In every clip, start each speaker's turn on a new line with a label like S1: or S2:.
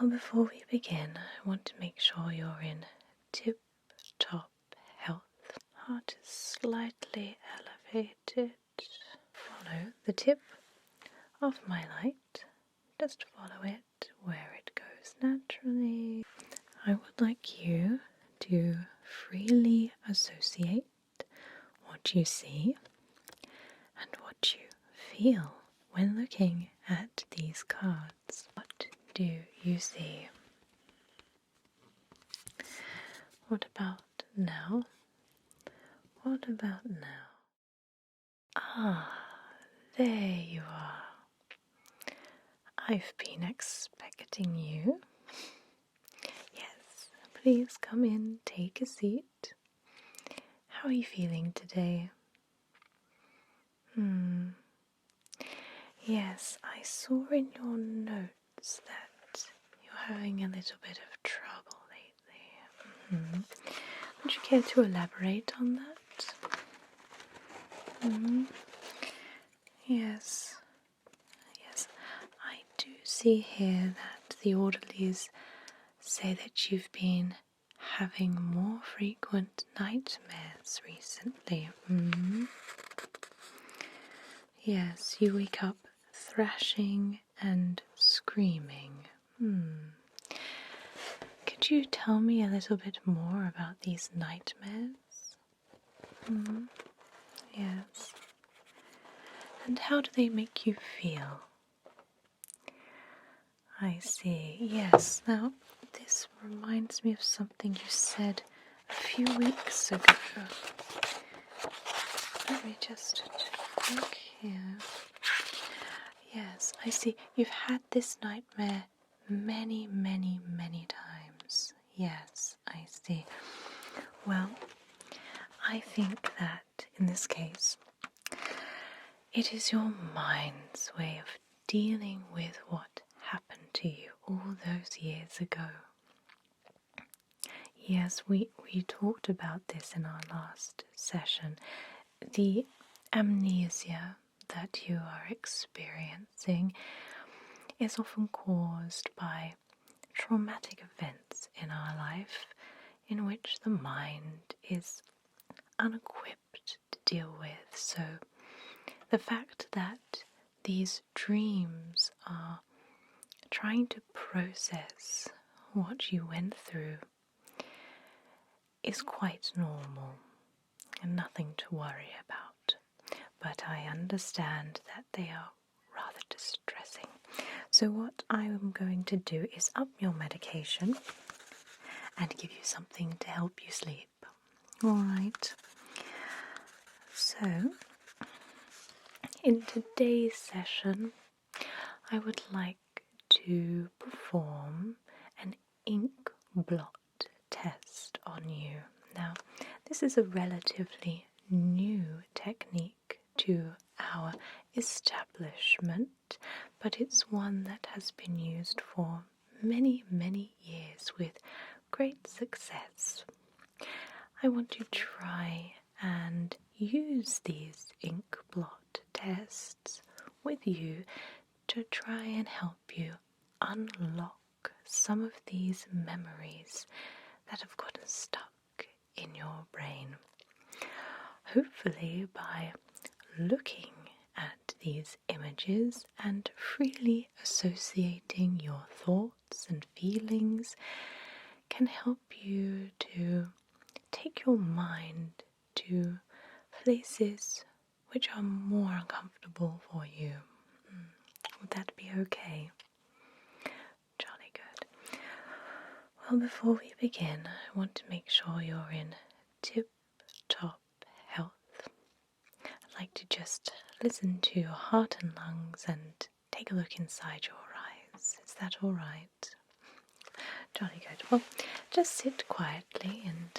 S1: Well, before we begin, I want to make sure you're in tip-top health. Heart is slightly elevated. Follow the tip of my light. Just follow it where it goes naturally. I would like you to freely associate what you see and what you feel when looking at these cards. What do you see? What about now? What about now? Ah, there you are. I've been expecting you. Yes, please come in, take a seat. How are you feeling today? Yes, I saw in your notes that you're having a little bit of trouble lately. Would you care to elaborate on that? Yes. Yes, I do see here that the orderlies say that you've been having more frequent nightmares recently. Yes, you wake up thrashing and screaming. Could you tell me a little bit more about these nightmares? Yes. And how do they make you feel? I see, yes. Now, this reminds me of something you said a few weeks ago. Let me just look here. Yes, I see. You've had this nightmare many, many, many times. Yes, I see. Well, I think that in this case, it is your mind's way of dealing with what happened to you all those years ago. Yes, we talked about this in our last session. The amnesia that you are experiencing is often caused by traumatic events in our life in which the mind is unequipped to deal with. So the fact that these dreams are trying to process what you went through is quite normal and nothing to worry about. But I understand that they are rather distressing. So what I am going to do is up your medication and give you something to help you sleep. Alright. So, in today's session, I would like to perform an Inkblot test on you. Now, this is a relatively new technique to our establishment, but it's one that has been used for many, many years with great success. I want to try and use these Inkblot tests with you to try and help you unlock some of these memories that have gotten stuck in your brain. Hopefully, by looking at these images and freely associating your thoughts and feelings can help you to take your mind to places which are more uncomfortable for you. Would that be okay? Jolly good. Well, before we begin, I want to make sure you're in tip-top health. I'd like to just listen to your heart and lungs and take a look inside your eyes. Is that all right? Jolly good. Well, just sit quietly and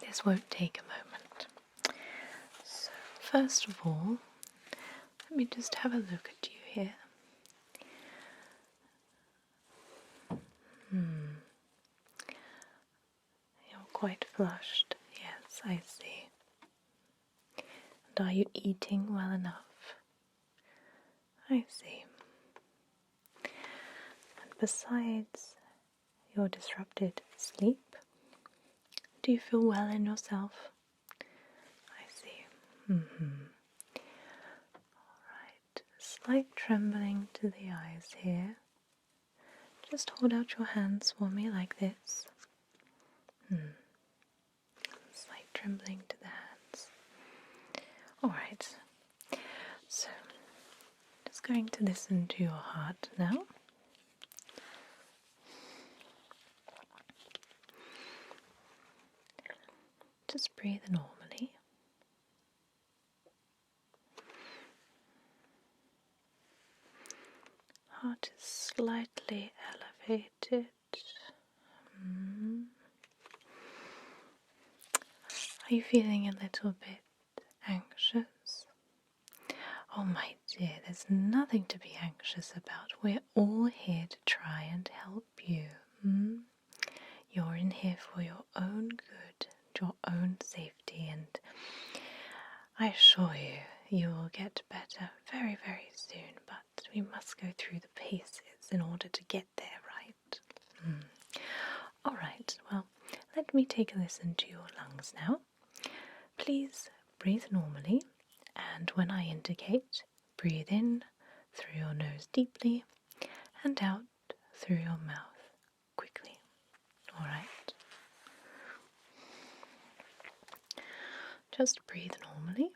S1: this won't take a moment. So, first of all, let me just have a look at you here. You're quite flushed. Yes, I see. And are you eating well enough? I see. And besides your disrupted sleep, do you feel well in yourself? I see. Alright, slight trembling to the eyes here. Just hold out your hands for me like this. Slight trembling to the hands. Alright, so just going to listen to your heart now. Just breathe normally. Heart is slightly elevated. Are you feeling a little bit anxious? Oh my dear, there's nothing to be anxious about. We're all here to try and help you. You're in here for your own good, your own safety, and I assure you, you will get better very, very soon, but we must go through the paces in order to get there, right? Alright, well, let me take a listen to your lungs now. Please breathe normally, and when I indicate, breathe in through your nose deeply and out through your mouth quickly. Alright? Just breathe normally.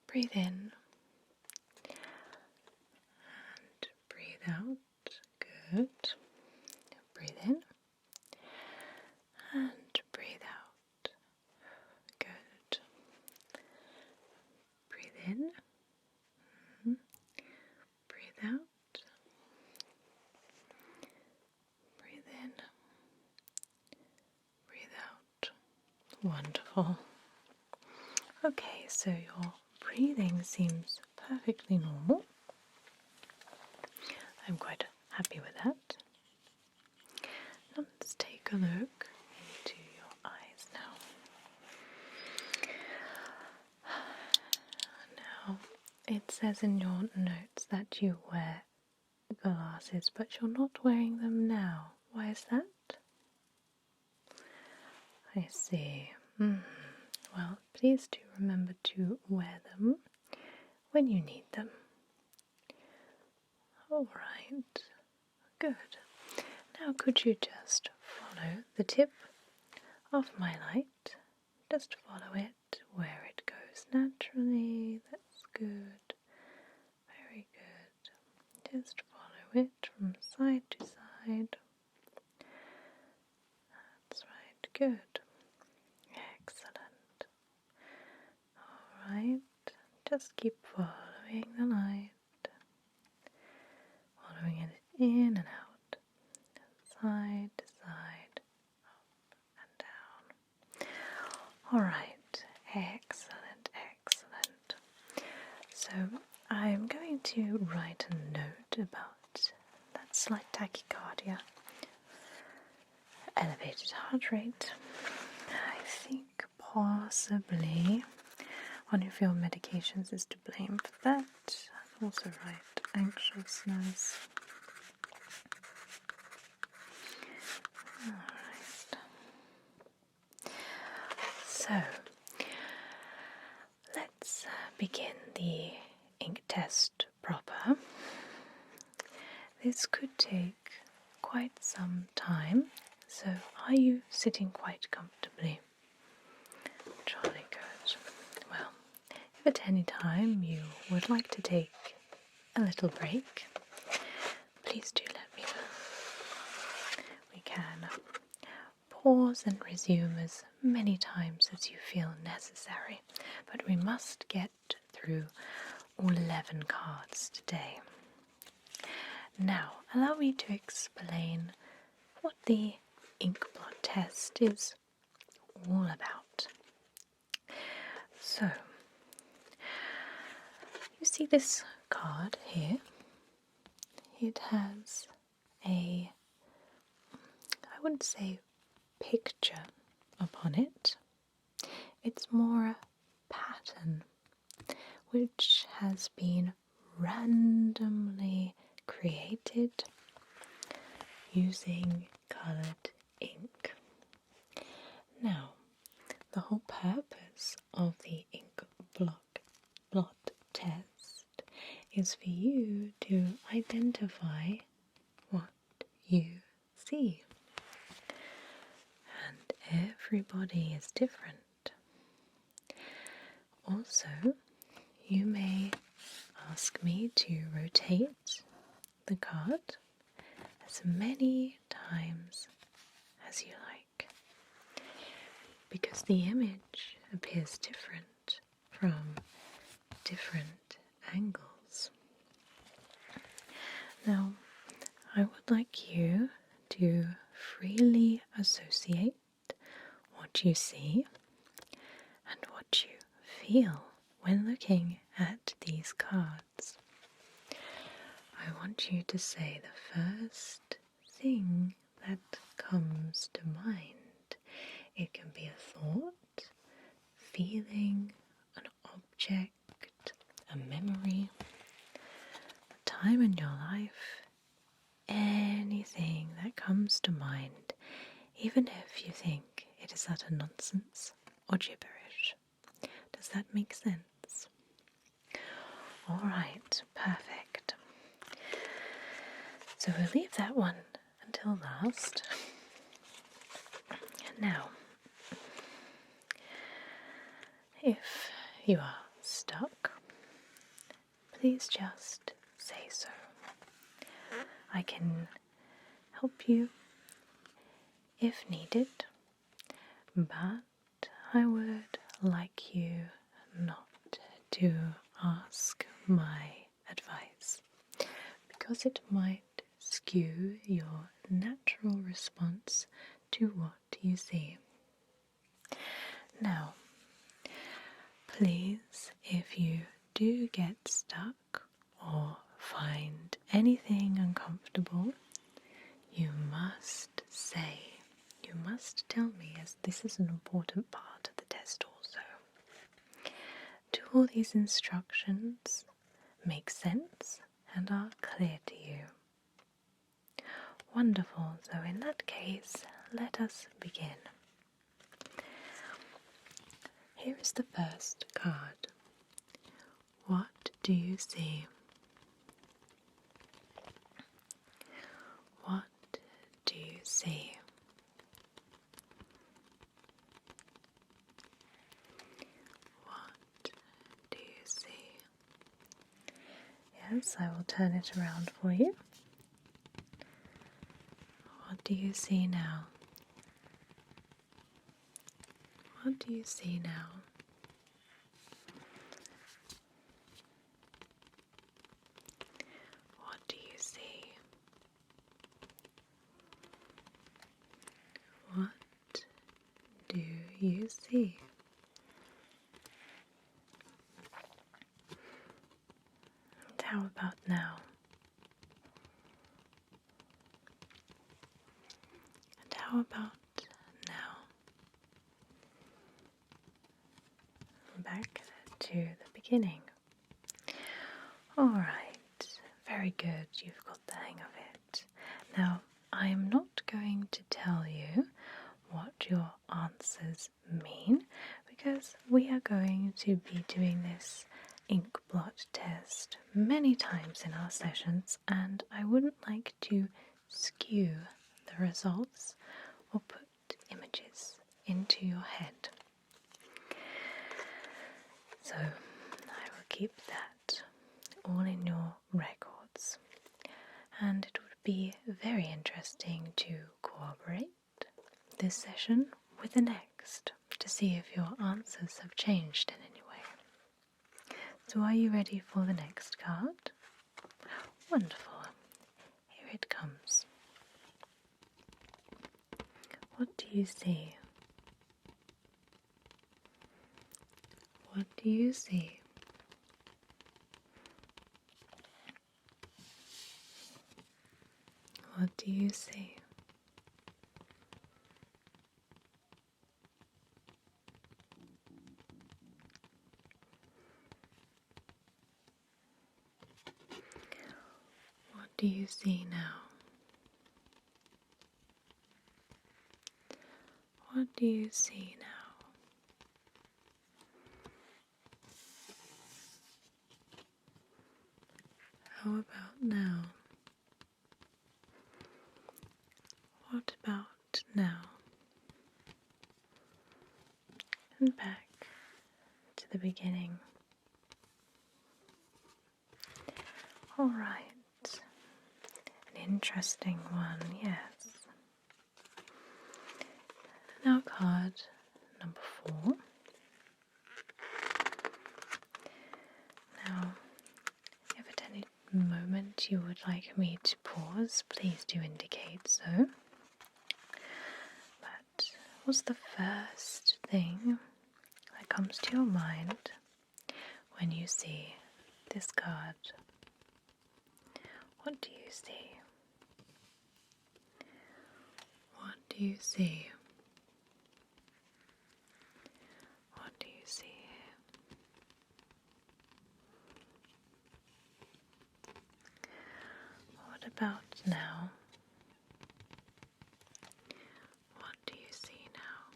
S1: Breathe in and breathe out. Good. Breathe in and breathe out. Good. Breathe in. Breathe out. Breathe in. Breathe out. Wonderful. Okay, so your breathing seems perfectly normal. I'm quite happy with that. Now let's take a look into your eyes now. Now, it says in your notes that you wear glasses, but you're not wearing them now. Why is that? I see. Well, please do remember to wear them when you need them. Alright, good. Now could you just follow the tip of my light? Just follow it where it goes naturally. That's good. Very good. Just follow it from side to side. That's right. Good. Excellent. Alright. Just keep following the light. Following it in and out. Side to side. Up and down. Alright. Excellent. Excellent. So I'm going to write a note about that slight tachycardia, elevated heart rate. I think possibly one of your medications is to blame for that. I'll also write anxiousness. Alright. So let's begin the ink test proper. This could take quite some time, so are you sitting quite comfortably? Jolly good. Well, if at any time you would like to take a little break, please do let me know. We can pause and resume as many times as you feel necessary, but we must get through all 11 cards today. Now, allow me to explain what the Inkblot test is all about. So, you see this card here? It has I wouldn't say picture upon it. It's more a pattern which has been randomly created using coloured ink. Now, the whole purpose of the Inkblot test is for you to identify what you see. And everybody is different. Also, you may ask me to rotate the card as many times as you like, because the image appears different from different angles. Now, I would like you to freely associate what you see and what you feel when looking at these cards. I want you to say the first thing that comes to mind. It can be a thought, feeling, an object, a memory, a time in your life, anything that comes to mind, even if you think it is utter nonsense or gibberish. Does that make sense? Alright, perfect. So we'll leave that one until last. Now, if you are stuck, please just say so. I can help you if needed, but I would like you not to ask my advice, because it might skew your natural response to what you see. Now, please, if you do get stuck or find anything uncomfortable, you must say, you must tell me, as this is an important part of the test also. Do all these instructions make sense and are clear to you? Wonderful, so in that case, let us begin. Here is the first card. What do you see? What do you see? What do you see? Yes, I will turn it around for you. What do you see now? What do you see now? What do you see? What do you see? And how about now? And how about now? Back to the beginning. Alright, very good, you've got the hang of it. Now, I am not going to tell you what your answers mean, because we are going to be doing this Inkblot test many times in our sessions, and I wouldn't like to skew the results or put images into your head. So I will keep that all in your records, and it would be very interesting to corroborate this session with the next to see if your answers have changed in any way. So are you ready for the next card? Wonderful. Here it comes. What do you see? What do you see? What do you see? What do do you see now? What do you see now? How about now? What about now? And back to the beginning. All right, an interesting one, yes. Now card number 4. Now, if at any moment you would like me to pause, please do indicate so. But what's the first thing that comes to your mind when you see this card? What do you see? What do you see? What do you see here? What about now? What do you see now?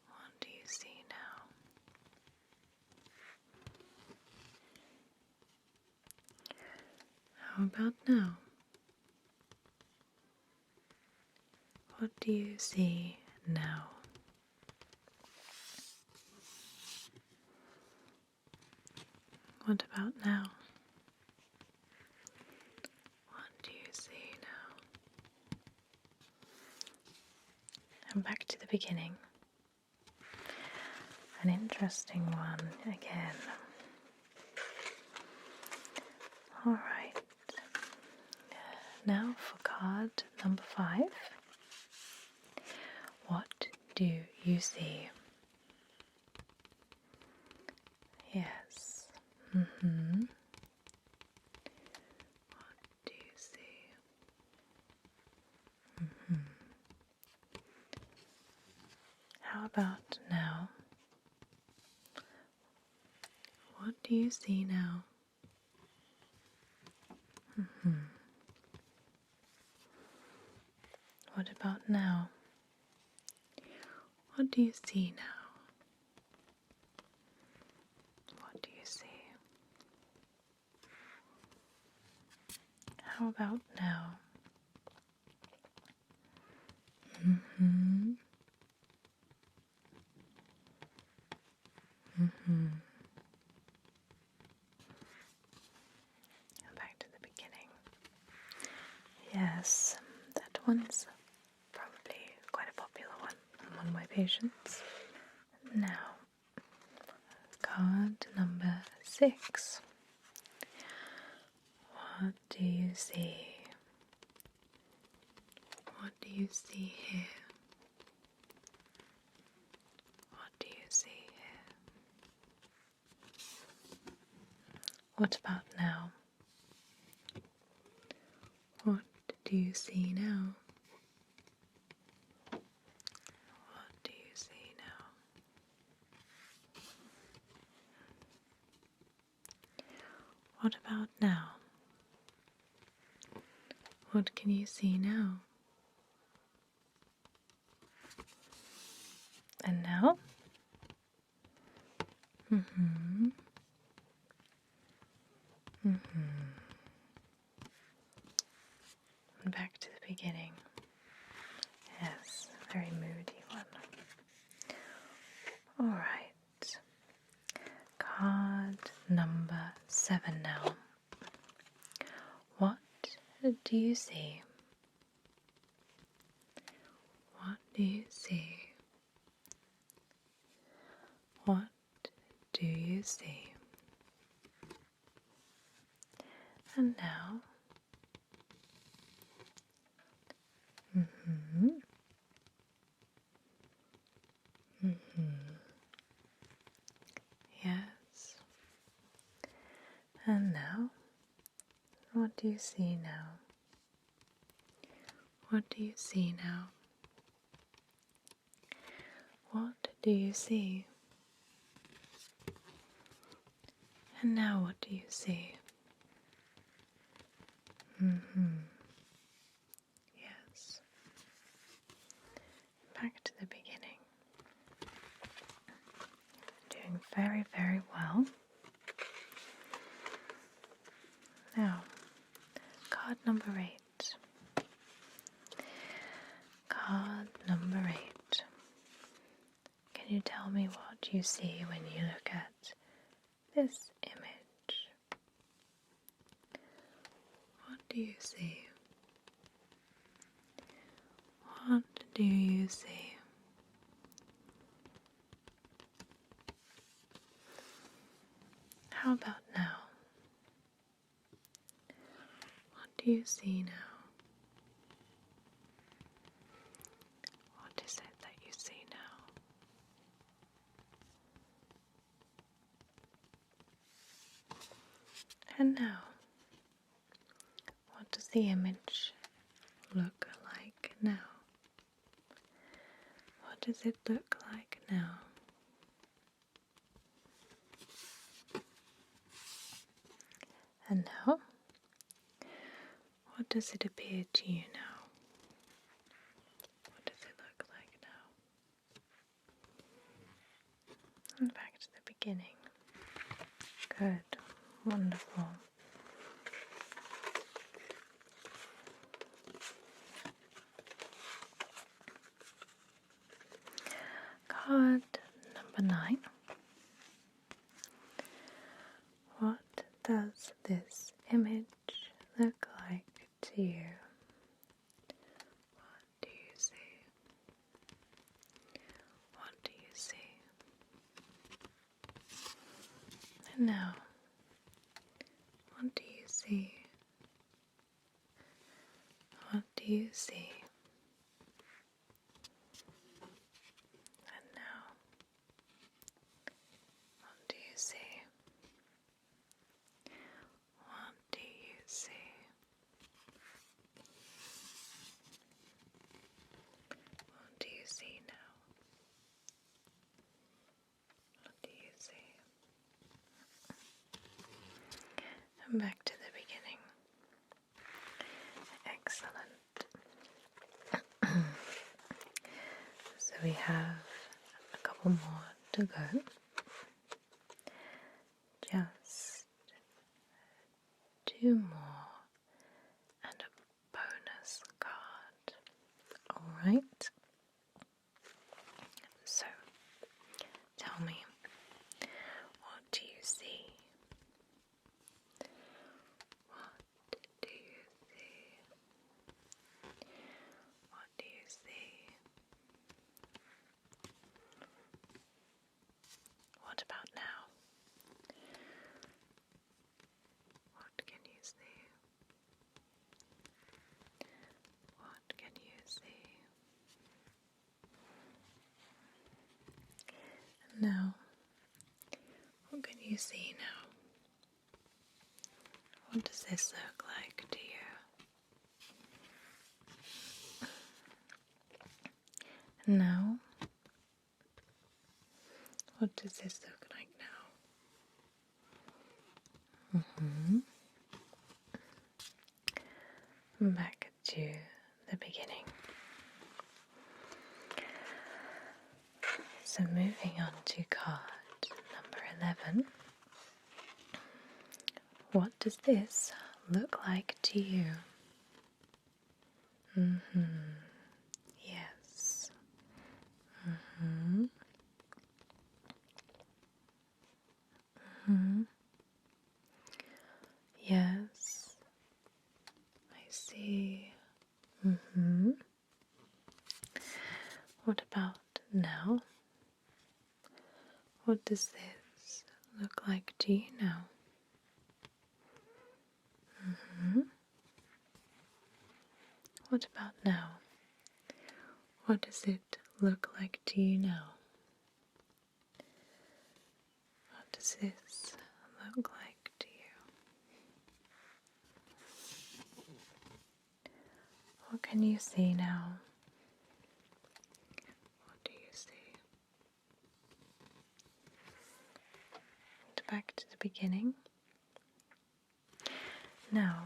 S1: What do you see now? How about now? What do you see now? What about now? What do you see now? And back to the beginning. An interesting one again. Alright. Now for card number 5. What do you see? Yes. What do you see? How about now? What do you see now? What about now? What do you see now? What do you see? How about now? Back to the beginning. Yes, that one's probably quite a popular one among my patients. Now, card number 6. What do you see? What do you see here? What do you see here? What about now? What do you see now? What do you see now? What about now? What can you see now? And now? And back to the beginning. Yes, very moody one. Alright. Card number 7 now. What do you see? What do you see? What do you see? And now? Yes. And now? What do you see now? What do you see now? What do you see? And now what do you see? Yes. Back to the beginning. Doing very, very well. Now, card number 8. Card number 8. Can you tell me what you see when you look at this image? What do you see? What do you see? How about now? What do you see now? What is it that you see now? And now, what does the image look like now? What does it look like now? And now, what does it appear to you now? What does it look like now? And back to the beginning. Good. Wonderful. Card number 9. What does this image look like to you? What do you see? What do you see? And now, what do you see? What do you see? And now, what do you see? What do you see? What do you see now? What do you see? And back to the beginning. Excellent. So we have a couple more to go. Just 2 more and a bonus card. Alright. So, tell me, what do you see? What do you see? What do you see? What about now? What can you see? What can you see? And now, what can you see now? What does this look like to you? And now, what does this look like now? Back to the beginning. So moving on to card number 11. What does this look like to you? Yes. Yes. I see. What about now? What does this look like to you now? What about now? What does it look like to you now? What does this look like to you? What can you see now? What do you see? And back to the beginning. Now,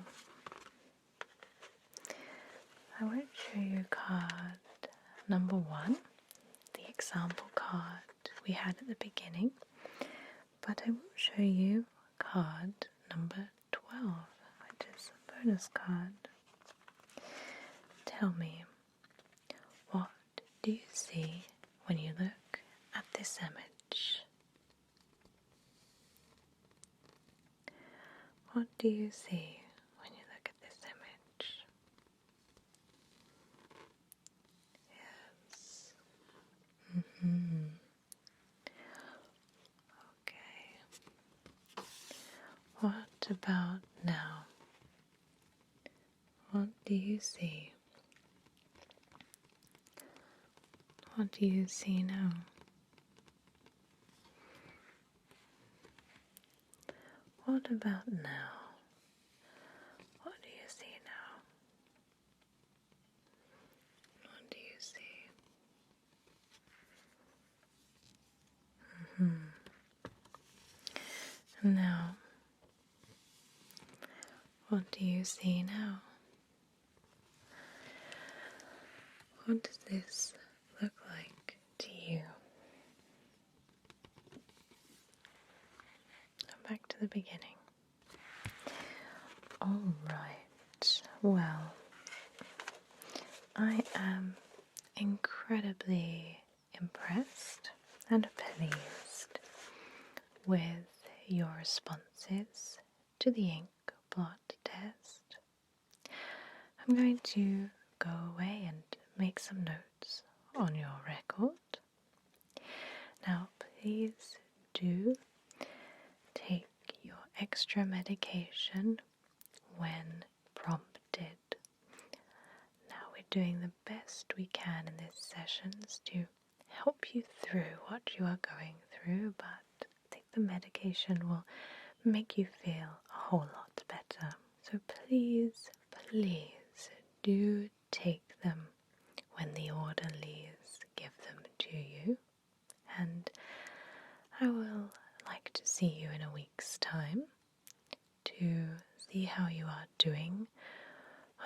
S1: I won't show you card number 1, the example card we had at the beginning, but I will show you card number 12, which is a bonus card. Tell me, what do you see when you look at this image? What do you see when you look at this image? Yes. Okay. What about now? What do you see? What do you see now? What about now? What do you see now? What do you see? And now, what do you see now? What does this look like to you? Back to the beginning. All right. Well, I am incredibly impressed and pleased with your responses to the Inkblot test. I'm going to go away and make some notes on your record. Now, please do take your extra medication when prompted. Now, we're doing the best we can in these sessions to help you through what you are going through, but I think the medication will make you feel a whole lot better. So please, please do take them when the orderlies give them to you, and I will like to see you in a week's time to see how you are doing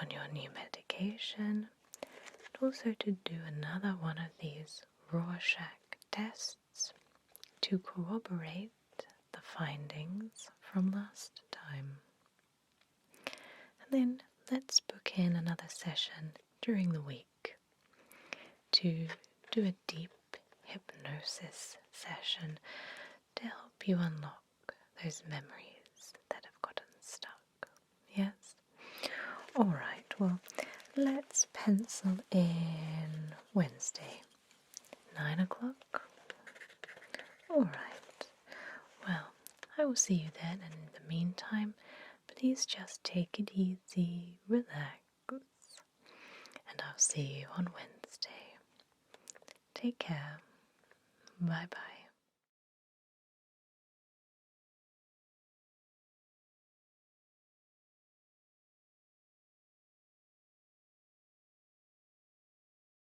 S1: on your new medication, and also to do another one of these Rorschach tests to corroborate the findings from last time. And then let's book in another session during the week to do a deep hypnosis session to help you unlock those memories that have gotten stuck. Yes? Alright, well, let's pencil in Wednesday, 9 o'clock. Alright, well, I will see you then, and in the meantime, please just take it easy, relax, and I'll see you on Wednesday. Take care. Bye bye.